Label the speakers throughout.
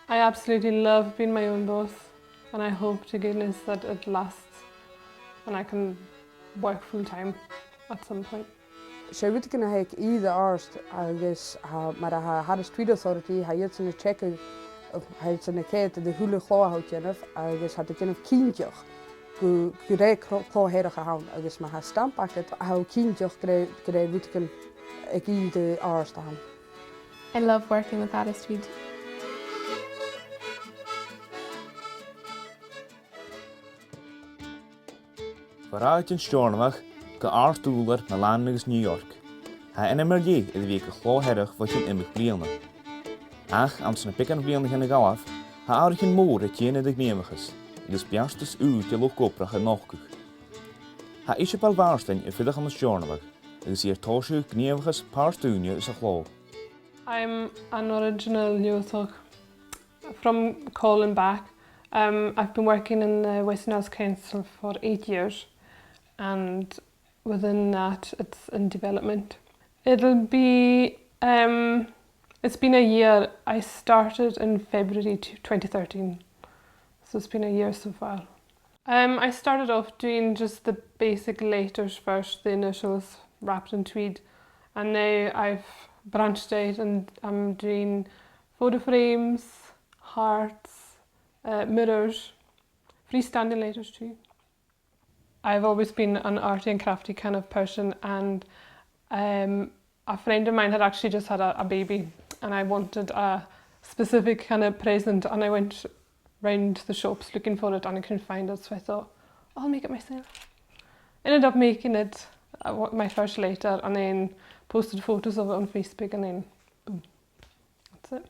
Speaker 1: I absolutely love being my own boss, and I hope to goodness that it lasts and I can work full time at some point.
Speaker 2: sé bhuiiteann na héic iad ást agus mar a had a Street Authority ha dhéad sanna checkú sanna céad de thuúla chláthú déanamh agus hat déanamh cínteoch go ré chláhéireach a hán agus mar ha stampachad a ha cínteoch go ré bhuiiteann ag iad ást a hán.
Speaker 3: I love working with Ada Street.
Speaker 4: Bhráid an steornamach go ardúlar na Lán agus New York. Ha ina mar lé i bhí go chlótheireach bhaid imich bliana. Ach am sanna pican bliana na gáh, ha áirichin mór a chéana ag míamachas, agus bearstas út de lochgóprach a nóchuch. Ha isise balbáirstein i fidach an steornamach, agus íar tóisiú gníomachas páirstúne is a chló.
Speaker 1: I'm an original Newthog from Colin back. I've been working in the Western Isles Council for 8 years, and within that it's in development. It'll be, it's been a year. I started in February 2013, so it's been a year so far. I started off doing just the basic letters first, the initials wrapped in tweed, and now I've branched out and I'm doing photo frames, hearts, mirrors, freestanding letters too. I've always been an arty and crafty kind of person, and a friend of mine had actually just had a baby, and I wanted a specific kind of present, and I went round the shops looking for it and I couldn't find it, so I thought, I'll make it myself. Ended up making it my first letter, and then posted photos of it on Facebook, and then boom, that's it.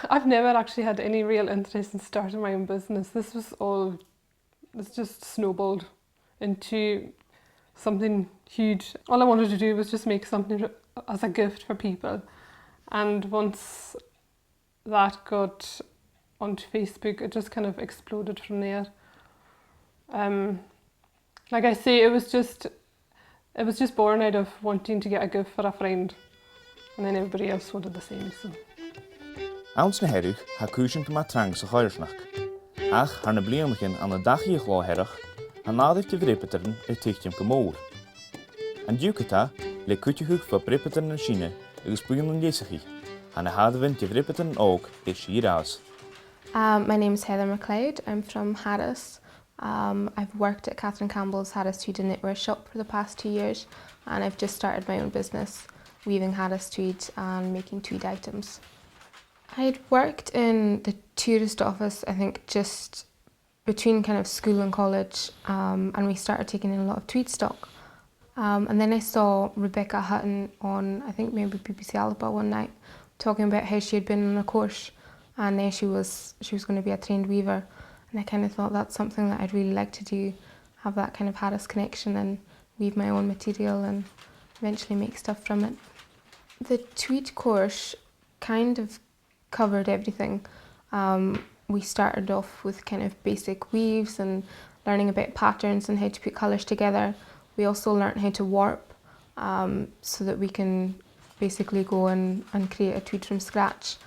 Speaker 1: I've never actually had any real interest in starting my own business. This just snowballed into something huge. All I wanted to do was just make something as a gift for people, and once that got onto Facebook, it just kind of exploded from there. Like I say, it was just born out of wanting to get a gift for a friend, and then everybody else wanted the same. So.
Speaker 4: Ans na herúch ha cúsin go trang sa cháirsnach. Ach har na blianachin an na dachaí chlótheireach, ha nádaibh de bhripeterin tichtim go mór. An dúcatá le cútechuch fa bripeterin na síne agus buin an léisachí, ha na hadavin de bhripeterin óg is sírás.
Speaker 3: My name is Heather McLeod. I'm from Harris. I've worked at Catherine Campbell's Harris Tweed and Knitwear shop for the past 2 years, and I've just started my own business, weaving Harris tweed and making tweed items. I'd worked in the tourist office, I think, just between kind of school and college, and we started taking in a lot of tweed stock. And then I saw Rebecca Hutton on, I think maybe BBC Alba one night, talking about how she had been on a course, and now she was going to be a trained weaver. And I kind of thought that's something that I'd really like to do, have that kind of Harris connection and weave my own material and eventually make stuff from it. The tweed course kind of covered everything. We started off with kind of basic weaves and learning about patterns and how to put colours together. We also learnt how to warp, so that we can basically go and create a tweed from scratch.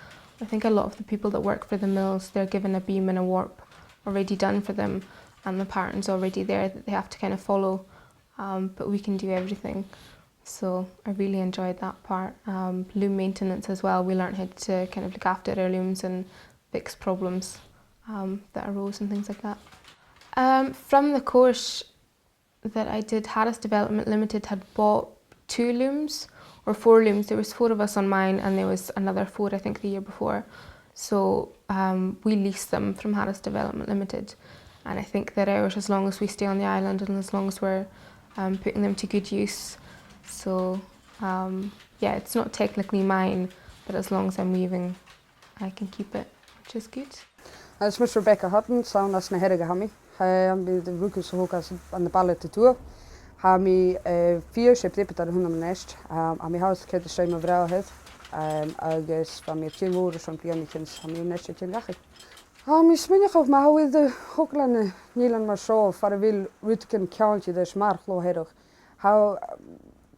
Speaker 3: I think a lot of the people that work for the mills, they're given a beam and a warp already done for them, and the pattern's already there that they have to kind of follow, but we can do everything. So I really enjoyed that part. Loom maintenance as well, we learned how to kind of look after our looms and fix problems that arose and things like that. From the course that I did, Harris Development Limited had bought 2 looms or 4 looms. There was 4 of us on mine, and there was another 4 I think the year before. So we leased them from Harris Development Limited, and I think they're ours as long as we stay on the island and as long as we're putting them to good use. So yeah, it's not technically mine, but as long as I'm weaving, I can keep it, which is good.
Speaker 2: This is Rebecca Hutton, saam as na herige hami. Ham de broekjes hoog als aan de ballen te toe. Hami 4 september hun am nest. Hami huis kent de same vrouw het. Agus van meer 10 woorden van pianetjes hami nestje te lachen. Hami sminnig of maar hoe de hoklane Nederland maar zo voor wil rutken kantje dus maar gloherig.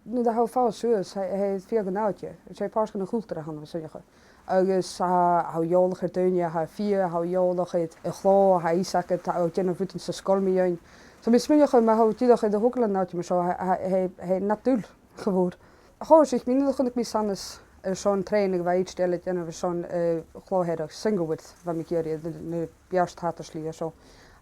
Speaker 2: Nu de hou fout zoals hij 4 genoutje. Zij pas kunnen goed terug gaan zeggen. agus ha jólacha duine ha fi ha jólacha a chló ha ísacha a déanana bhuiin sa scolmíoin. So mis smúnecha me hatíach a holan ná mar seo he natúl gewór. Há sich mí chunnig mí sannas seán trénig bheit stelle déanana seán chlóhéireach singlewood bha mi géir na bearsttátar slí seo.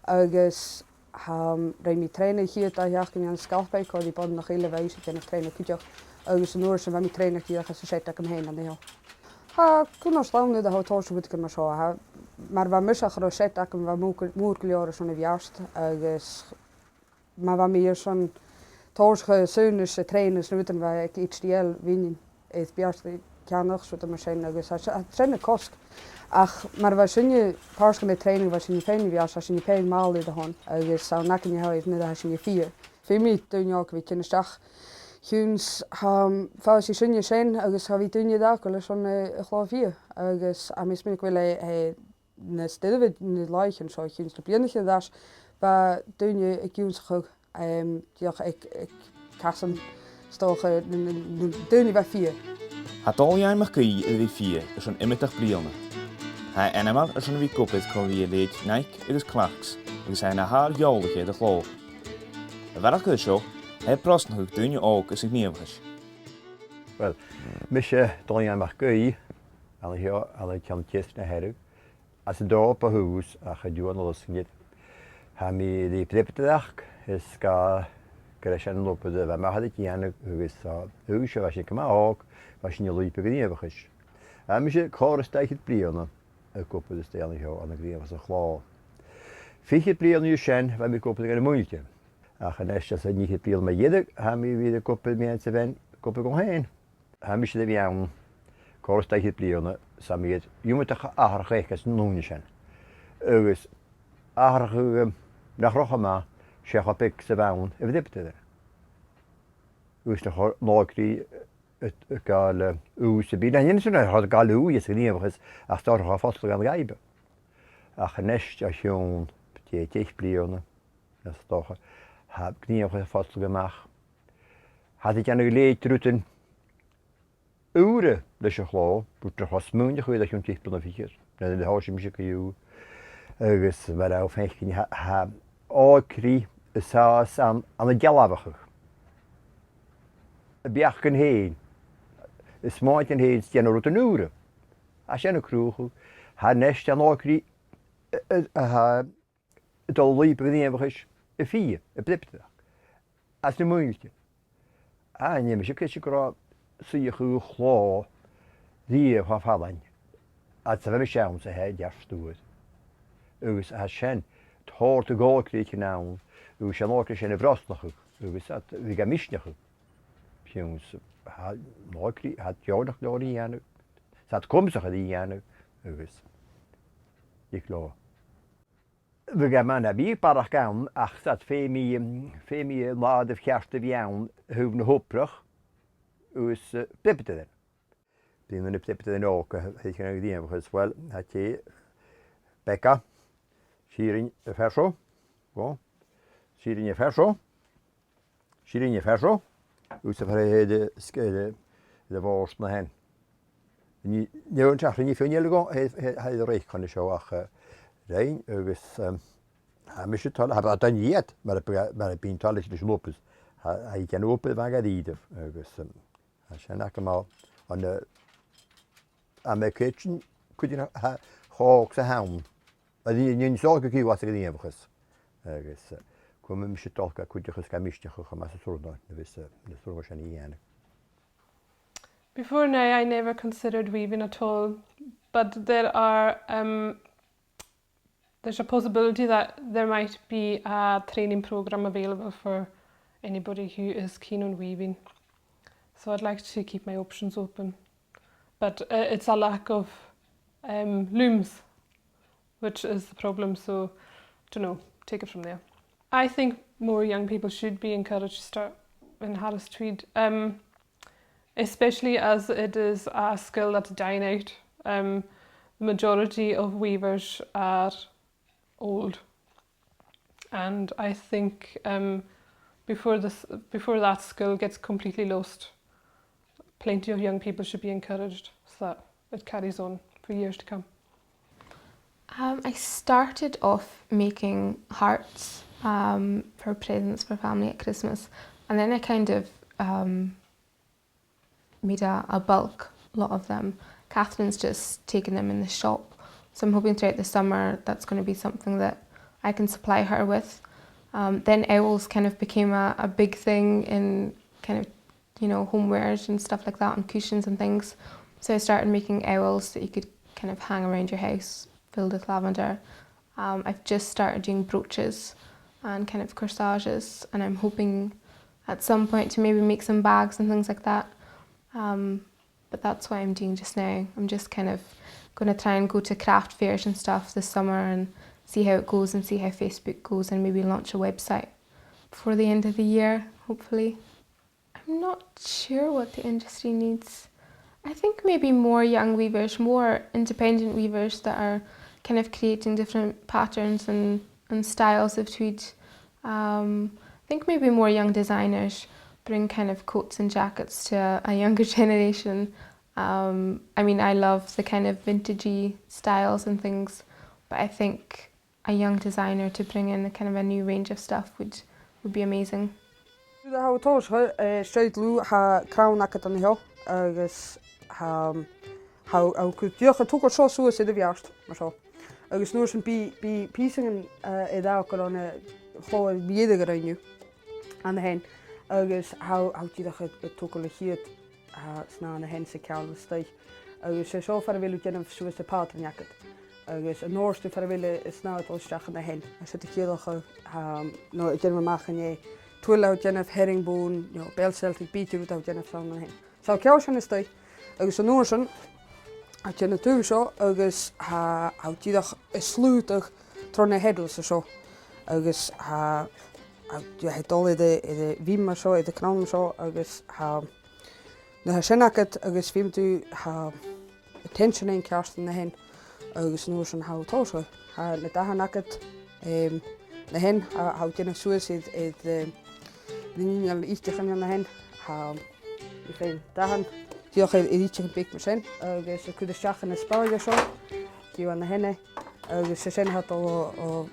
Speaker 2: Agus ré mí tréna hiad a heachcin an scalpaid có dí bod nach ile bhééis déanana tréna cuideach agus an nuair sem bha mi tréna íach sa sé am héin an éo. Tá chun stáú a hátáú go mar seo mar bha muach ro sé bha múr go leir sanna bhearst agus má bha mí san tóscha súne sa trénas nuútan bheith ag HDL vínin is bearst ceannach sú mar sé agus trenne kost. Ach mar bheit sinne pácan na tréning bheit sin féin bhí a sin pe máí a hon agus sao nacin haid na sin fi. Fé mí dúneach bhí cinneisteach Húns fá sí sinne sin agus ha bhí duine da go lei son chlá agus a mis mé bhfuil na stihid na leichen seo chún na blianaiche das ba duine ag dúnsachug Diolch ag casan stocha duine bheith fi.
Speaker 4: Tá dáheimach gaí a bhí fi is an imimeach bliana. Tá enamar is an bhí cupid chu bhí léid neic agus clachs agus é na há geolalaché a chló. A bheach go seo he brosnathug duine ág is gníomhais.
Speaker 5: Well, mis dáheimach gaí a heo a cean tíist na heireh as a dó a hús a chu dúan losgid. Ha mi dí pripteach is ga gur sin lopa a bheith maithe chéanana agus úse bheit sin go ág bheit sin lípa gníomhachas. A mi sé chóiristeiche blianana a cúpa is déanana heo anna gríomhas a chlá. Fiche blianú sin bheit mi cúpa gan múilte. A chanéiste a níché blial me dhéidir ha mi bhí a cúpa mé sa bhain cúpa go héin. Ha mi sé a bheann chóiristeiche blianana sa miad dúmatacha áthchas núne sin. Agus áthchu nach rocha má sé pic sa bhain a bhdipte. Ús na láirí gáil ús a bí na hinsanna chu gáú is gníomhachas a starcha fásta an gaibe. A chanéist a siún téich blianana na stocha ha gníomcha fásta goach. Had ik anna léit rútin úre leis a chlá, bút a chosmúne chuid a chun típla fichir, na de háisi se goú agus mar á fécinn ha árí isá an a gealabachach. A beach an héin, is máid an héin déanana rút an úre. A sinna cruúchu, ha neist an árí dul lípa gníomhachas a fi, a blipteach. As na múilte. A néime se cé go suíochú chlá díomh ha fálainn. A sa bheith seann sa héad dearstúid. Agus a sin táir a gáilrí nán agus an áir sin a bhrásnachu agus bhí a misnechu. Siúns láirí hat teánnach leí dhéanú, Sa cumsacha í dhéanú agus ich lá. Bhí man a bhí barach gan ach sa fémí lád a chearsta bheann thuh na hóprach ús blipte. Bhí na blipte an ácha chéanna dhéanamchas bhfuil té Becca, Sírin a fersó, Sírin a fersó, Sírin a fersó, ús a héide scéide de bhás na hen. Níon teach ní féinile go héad a réich chuna seo ach réin agus mis sé tal a dain iad mar a bín tal leis lopus a gan opad bhe a díideh agus sin nach má an a me kitchen chuidir hág sa hán. A dhéon sága cí was a dhéomhachas agus chum mi sé talcha chuidechas ga misteach chu me súna na bhís na súga sin dhéana.
Speaker 1: Before now, I never considered weaving at all, but there's a possibility that there might be a training program available for anybody who is keen on weaving. So I'd like to keep my options open, but it's a lack of looms, which is the problem. So, I don't know, take it from there. I think more young people should be encouraged to start in Harris Tweed. Especially as it is a skill that's dying out. The majority of weavers are old, and I think before that skill gets completely lost, plenty of young people should be encouraged so that it carries on for years to come.
Speaker 3: I started off making hearts for presents for family at Christmas, and then I kind of made a bulk lot of them. Catherine's just taken them in the shop, so I'm hoping throughout the summer that's going to be something that I can supply her with. Then owls kind of became a big thing in kind of, you know, homewares and stuff like that, and cushions and things. So I started making owls that you could kind of hang around your house, filled with lavender. I've just started doing brooches and kind of corsages, and I'm hoping at some point to maybe make some bags and things like that. But that's what I'm doing just now. I'm just kind of going to try and go to craft fairs and stuff this summer and see how it goes and see how Facebook goes, and maybe launch a website before the end of the year, hopefully. I'm not sure what the industry needs. I think maybe more young weavers, more independent weavers that are kind of creating different patterns and styles of tweed. I think maybe more young designers bring kind of coats and jackets to a younger generation. I mean, I love the kind of vintagey styles and things, but I think a young designer to bring in a kind of a new range of stuff would be amazing.
Speaker 2: Dúda ha tóischa straight lú ha crown agat an hill agus ha go dúcha tugur seo suas i bheast mar seo. Agus nuair sin bí písing I dá go an chló bíad go rainniu an hen agus ha tíidecha tugur le chiad sná na hen sa ceall staich. Agus sé seo far bhfuil déanamh suas a pátan jacket. Agus an nóirstú far bhfuil is sná óisteach na hen. A sé chéadacha nó I déanam amachchan é tuail á déanamh herringbone, bell Celtic beetroot á déanamh san na hen. Sá ceall sin is staich. Agus an nóir sin a déanamh tú seo agus ha tíideach is slúteach tro na hedal sa seo. Agus ha dul I bhíma seo I cnám seo agus na sin agat agus bhím tú attention éon cearstan na hen agus nuair sin ha tóischa. Ha na dahan agat na hen ha déanamh suas I níl ístechan na hen I féin dahan tíocha I ríteach an bic mar sin agus chud isteach na spáide seo tíú an na henne agus sé sin hat ó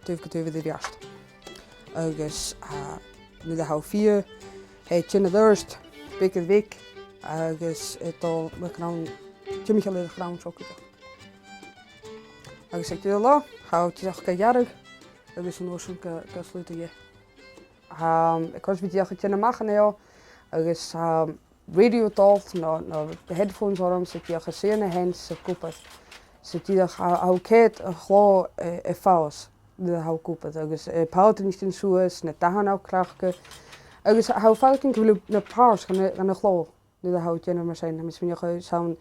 Speaker 2: tuamh go tuamh I bheast. Agus nu a ha fíor hé tinna dhurst bic an bhic agus dul le cnám tuimicha le chrám seocuide. Agus ag dú lá ha tíoch go dhearag agus an nóisisin go slúta dhé. Cos bhí tíocha tinna machchan é agus radio dalt no the headphones orm sa tíocha séna hen sa cúpas. Sa tíoch ha céad a chlá I fás nu a ha cúpas agus pátan is tin suas na dahan á clachcha. Agus ha falcin go bhfuil na párs gan na chlá nu a ha déanamh mar sin. Mis bhíocha saon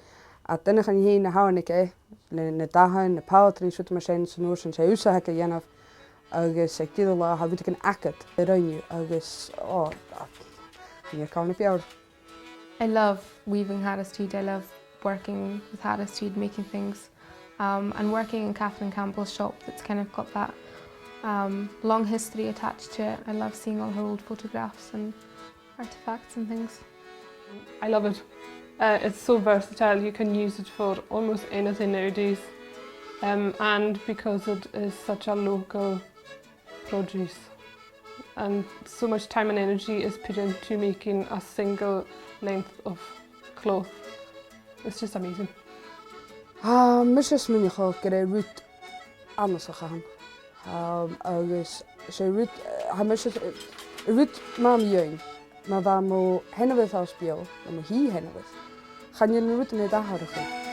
Speaker 2: a duine an hí na hánig na dahan na pátan is mar sin san nuair sin sé úsathe a dhéanamh agus ag dú lá ha bhí an acat I rainniu agus ní cána beabhar.
Speaker 3: I love weaving Harris tweed. I love working with Harris tweed, making things, and working in Catherine Campbell's shop that's kind of got that long history attached to it. I love seeing all her old photographs and artifacts and things.
Speaker 1: I love it. It's so versatile, you can use it for almost anything nowadays. And because it is such a local produce and so much time and energy is put into making a single length of cloth. It's just amazing.
Speaker 2: Mis is minnecha go rút anders a gaan. Agus sé rút mám dhéin, má bha mó hennahfuil á spial na hí hennahfuil. Chan je rút in dahar a chu.